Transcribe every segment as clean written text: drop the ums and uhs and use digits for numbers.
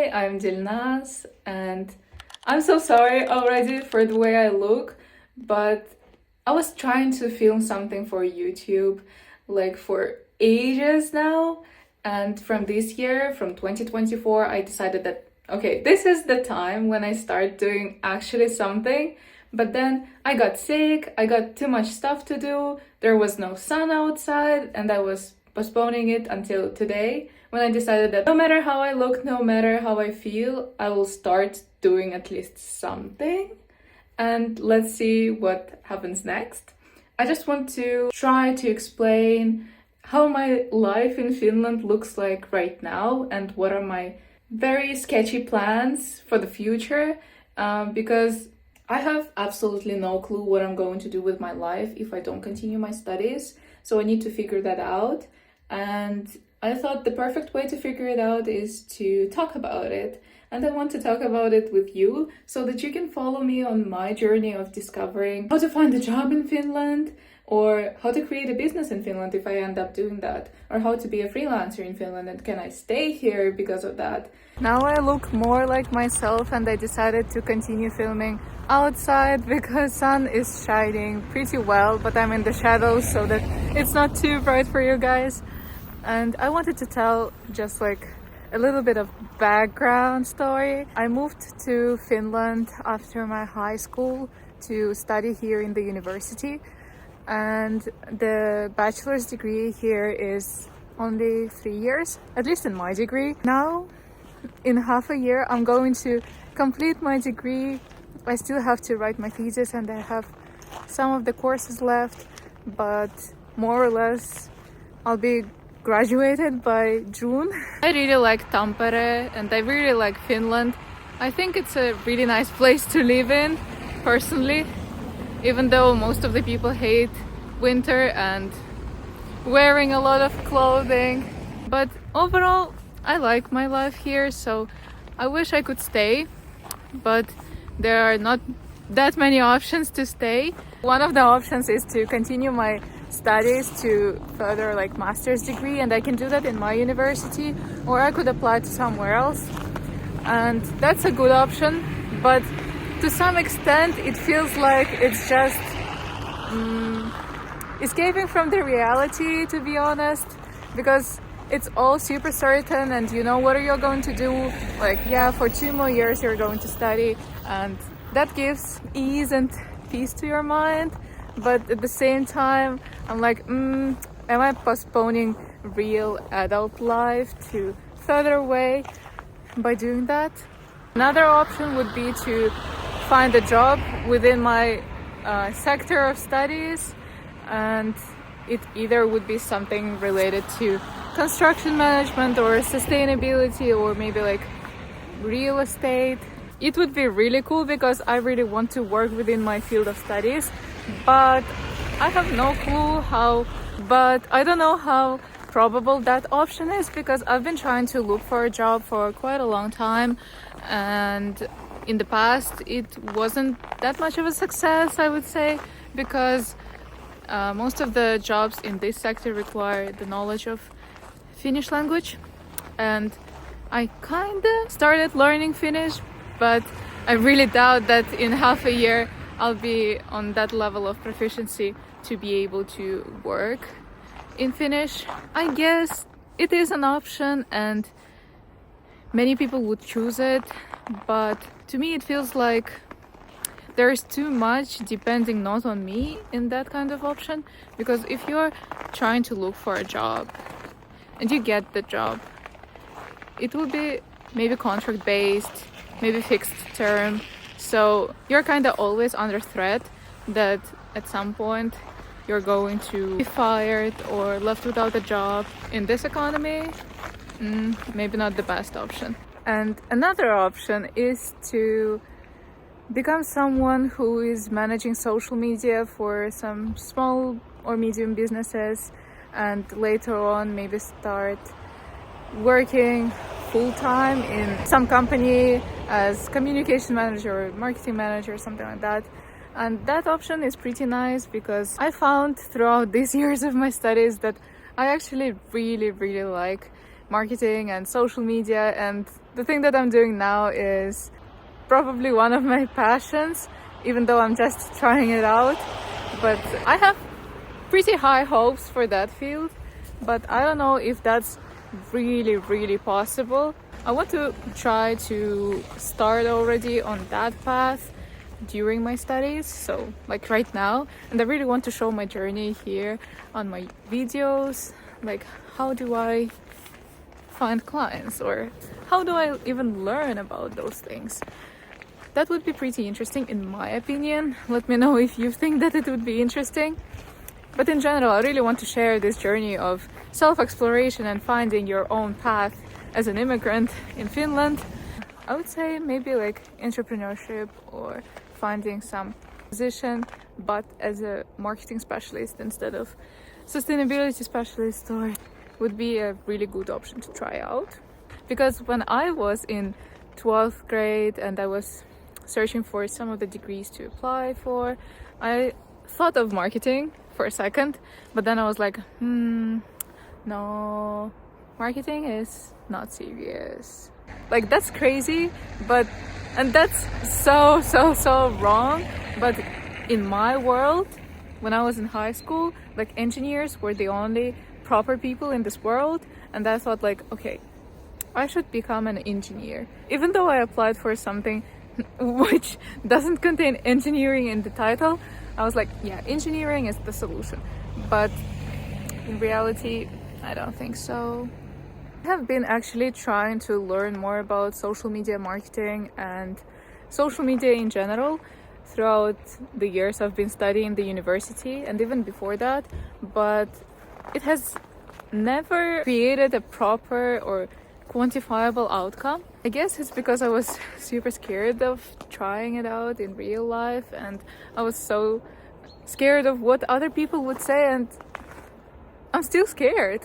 Hi, I'm Dilnaz, and I'm so sorry already for the way I look, but I was trying to film something for YouTube like for ages now, and from this year, from 2024, I decided that okay, this is the time when I start doing actually something. But then I got sick, I got too much stuff to do, there was no sun outside, and I was postponing it until today when I decided that no matter how I look, no matter how I feel, I will start doing at least something. And let's see what happens next. I just want to try to explain how my life in Finland looks like right now and what are my very sketchy plans for the future, because I have absolutely no clue what I'm going to do with my life if I don't continue my studies. So I need to figure that out. And I thought the perfect way to figure it out is to talk about it. And I want to talk about it with you so that you can follow me on my journey of discovering how to find a job in Finland, or how to create a business in Finland if I end up doing that, or how to be a freelancer in Finland and can I stay here because of that. Now I look more like myself, and I decided to continue filming outside because sun is shining pretty well, but I'm in the shadows so that it's not too bright for you guys. And I wanted to tell just like a little bit of background story. I moved to Finland after my high school to study here in the university, and the bachelor's degree here is only 3 years, at least in my degree. Now, in half a year, I'm going to complete my degree. I still have to write my thesis and I have some of the courses left, but more or less I'll be graduated by June. I really like Tampere and I really like Finland. I think it's a really nice place to live in, personally, even though most of the people hate winter and wearing a lot of clothing. But overall, I like my life here, so I wish I could stay, but there are not that many options to stay. One of the options is to continue my studies to further like master's degree, and I can do that in my university, or I could apply to somewhere else, and that's a good option. But to some extent it feels like it's just escaping from the reality, to be honest, because it's all super certain and you know what you're going to do. Like, yeah, for 2 more years you're going to study, and that gives ease and peace to your mind. But at the same time, I'm like, am I postponing real adult life to further away by doing that? Another option would be to find a job within my sector of studies, and it either would be something related to construction management or sustainability, or maybe like real estate. It would be really cool because I really want to work within my field of studies, but I have no clue how. But I don't know how probable that option is, because I've been trying to look for a job for quite a long time, and in the past it wasn't that much of a success, I would say, because most of the jobs in this sector require the knowledge of Finnish language, and I kinda started learning Finnish, but I really doubt that in half a year I'll be on that level of proficiency to be able to work in Finnish. I guess it is an option and many people would choose it, but to me it feels like there's too much depending not on me in that kind of option. Because if you're trying to look for a job and you get the job, it will be maybe contract based, maybe fixed term, so you're kind of always under threat that at some point you're going to be fired or left without a job. In this economy, maybe not the best option. And another option is to become someone who is managing social media for some small or medium businesses, and later on maybe start working full-time in some company as communication manager or marketing manager, something like that. And that option is pretty nice because I found throughout these years of my studies that I actually really like marketing and social media, and the thing that I'm doing now is probably one of my passions, even though I'm just trying it out. But I have pretty high hopes for that field, but I don't know if that's really possible. I want to try to start already on that path during my studies, so like right now, and I really want to show my journey here on my videos, like how do I find clients, or how do I even learn about those things. That would be pretty interesting in my opinion. Let me know if you think that it would be interesting. But in general, I really want to share this journey of self-exploration and finding your own path as an immigrant in Finland. I would say maybe like entrepreneurship or finding some position, but as a marketing specialist instead of sustainability specialist, or would be a really good option to try out. Because when I was in 12th grade and I was searching for some of the degrees to apply for, I thought of marketing for a second, but then I was like, no, marketing is not serious. Like, that's crazy, and that's so wrong. But in my world, when I was in high school, like, engineers were the only proper people in this world, and I thought like, okay, I should become an engineer. Even though I applied for something which doesn't contain engineering in the title, I was like, yeah, engineering is the solution. But in reality, I don't think so. I have been actually trying to learn more about social media marketing and social media in general throughout the years I've been studying the university and even before that, but it has never created a proper or quantifiable outcome. I guess it's because I was super scared of trying it out in real life, and I was so scared of what other people would say, and I'm still scared.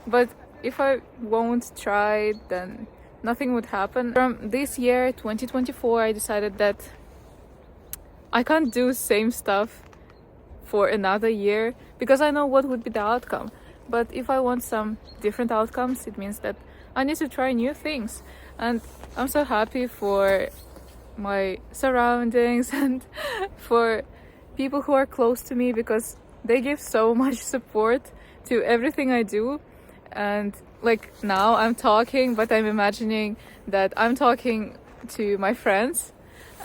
But if I won't try, then nothing would happen. From this year, 2024, I decided that I can't do same stuff for another year because I know what would be the outcome. But if I want some different outcomes, it means that I need to try new things. And I'm so happy for my surroundings and for people who are close to me, because they give so much support to everything I do. And like now I'm talking, but I'm imagining that I'm talking to my friends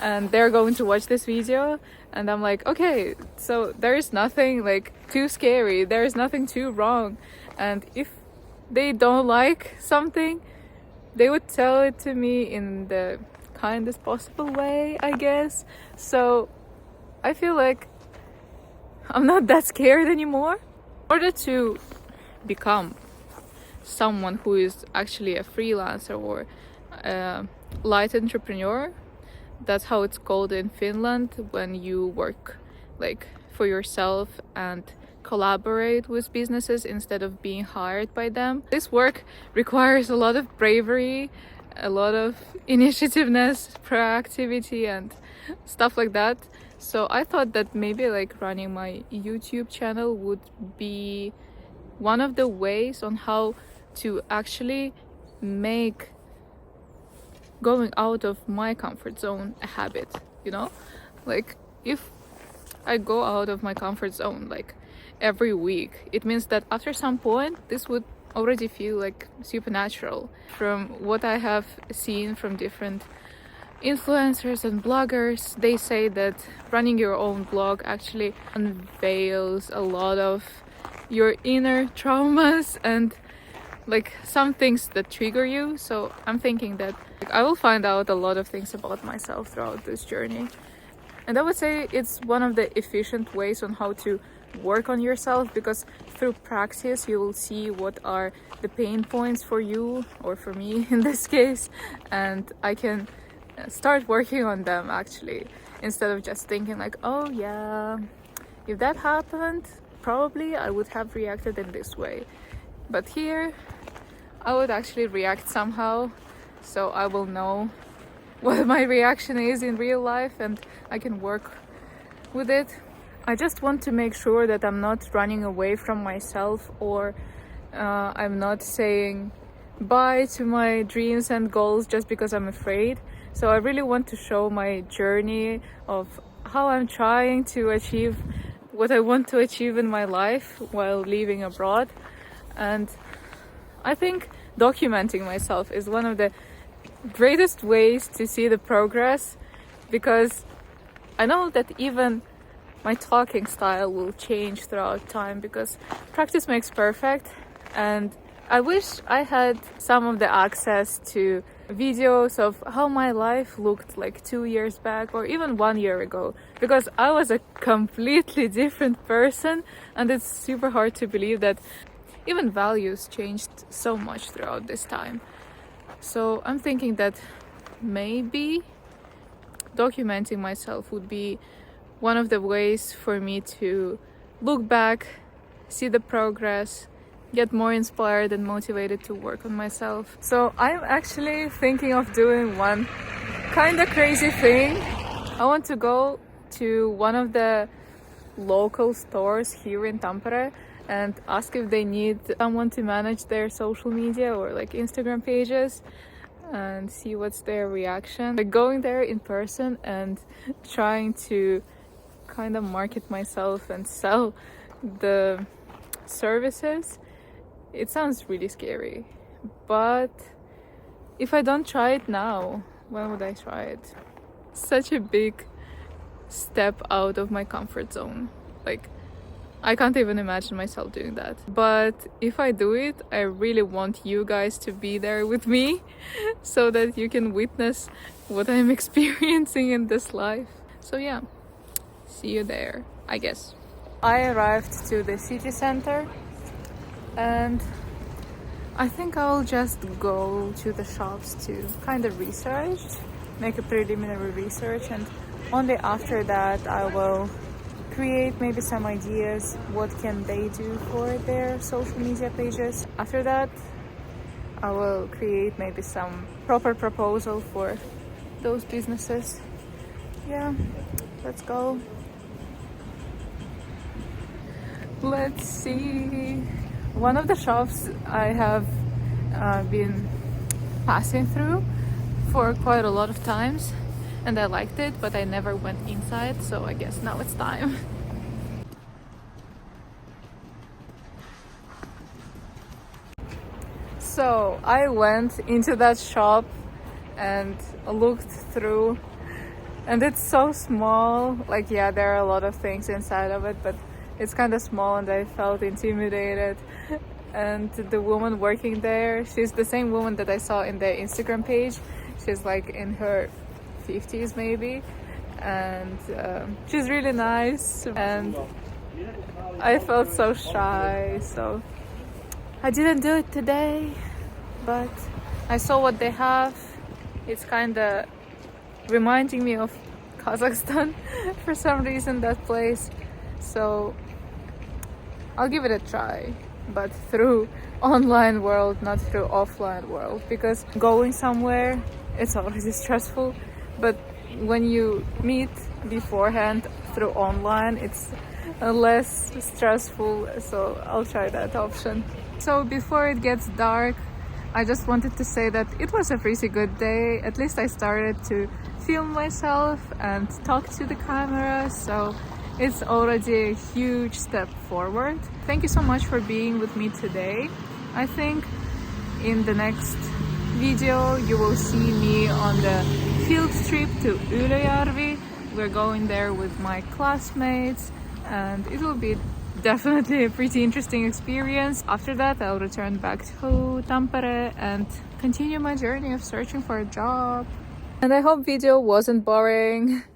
and they're going to watch this video, and I'm like, okay, so there is nothing like too scary, there is nothing too wrong, and if they don't like something, they would tell it to me in the kindest possible way, I guess. So I feel like I'm not that scared anymore. In order to become someone who is actually a freelancer or a light entrepreneur, that's how it's called in Finland, when you work like for yourself and collaborate with businesses instead of being hired by them. This work requires a lot of bravery, a lot of initiativeness, proactivity and stuff like that. So I thought that maybe like running my YouTube channel would be one of the ways on how to actually make going out of my comfort zone a habit, you know? Like, if I go out of my comfort zone like every week, it means that after some point this would already feel like supernatural. From what I have seen from different influencers and bloggers, they say that running your own blog actually unveils a lot of your inner traumas and like some things that trigger you. So I'm thinking that I will find out a lot of things about myself throughout this journey, and I would say it's one of the efficient ways on how to work on yourself, because through practice you will see what are the pain points for you, or for me in this case, and I can start working on them actually, instead of just thinking like, oh yeah, if that happened probably I would have reacted in this way, but here I would actually react somehow, so I will know what my reaction is in real life and I can work with it. I just want to make sure that I'm not running away from myself, or I'm not saying bye to my dreams and goals just because I'm afraid. So I really want to show my journey of how I'm trying to achieve what I want to achieve in my life while living abroad. And I think documenting myself is one of the greatest ways to see the progress, because I know that even my talking style will change throughout time, because practice makes perfect. And I wish I had some of the access to videos of how my life looked like 2 years back or even 1 year ago, because I was a completely different person, and it's super hard to believe that even values changed so much throughout this time. So I'm thinking that maybe documenting myself would be one of the ways for me to look back, see the progress, get more inspired and motivated to work on myself. So I'm actually thinking of doing one kind of crazy thing. I want to go to one of the local stores here in Tampere and ask if they need someone to manage their social media or like Instagram pages, and see what's their reaction. Like going there in person and trying to kind of market myself and sell the services. It sounds really scary, but if I don't try it now, when would I try it? Such a big step out of my comfort zone. Like, I can't even imagine myself doing that. But if I do it, I really want you guys to be there with me so that you can witness what I'm experiencing in this life. So yeah, see you there, I guess. I arrived to the city center and I think I will just go to the shops to kind of research, make a preliminary research, and only after that I will create maybe some ideas what can they do for their social media pages. After that I will create maybe some proper proposal for those businesses. Yeah, let's go. Let's see. One of the shops I have been passing through for quite a lot of times, and I liked it, but I never went inside, so I guess now it's time. So I went into that shop and looked through, and it's so small. Like, yeah, there are a lot of things inside of it, but it's kind of small and I felt intimidated. And the woman working there, she's the same woman that I saw in the Instagram page. She's like in her 50s maybe, and she's really nice, and I felt so shy, so I didn't do it today, but I saw what they have. It's kind of reminding me of Kazakhstan for some reason, that place, so I'll give it a try, but through online world, not through offline world, because going somewhere, it's already stressful, but when you meet beforehand through online, it's less stressful, so I'll try that option. So before it gets dark, I just wanted to say that it was a pretty good day. At least I started to film myself and talk to the camera, so it's already a huge step forward. Thank you so much for being with me today. I think in the next video you will see me on the field trip to Ylöjärvi. We're going there with my classmates and it will be definitely a pretty interesting experience. After that I'll return back to Tampere and continue my journey of searching for a job. And I hope video wasn't boring.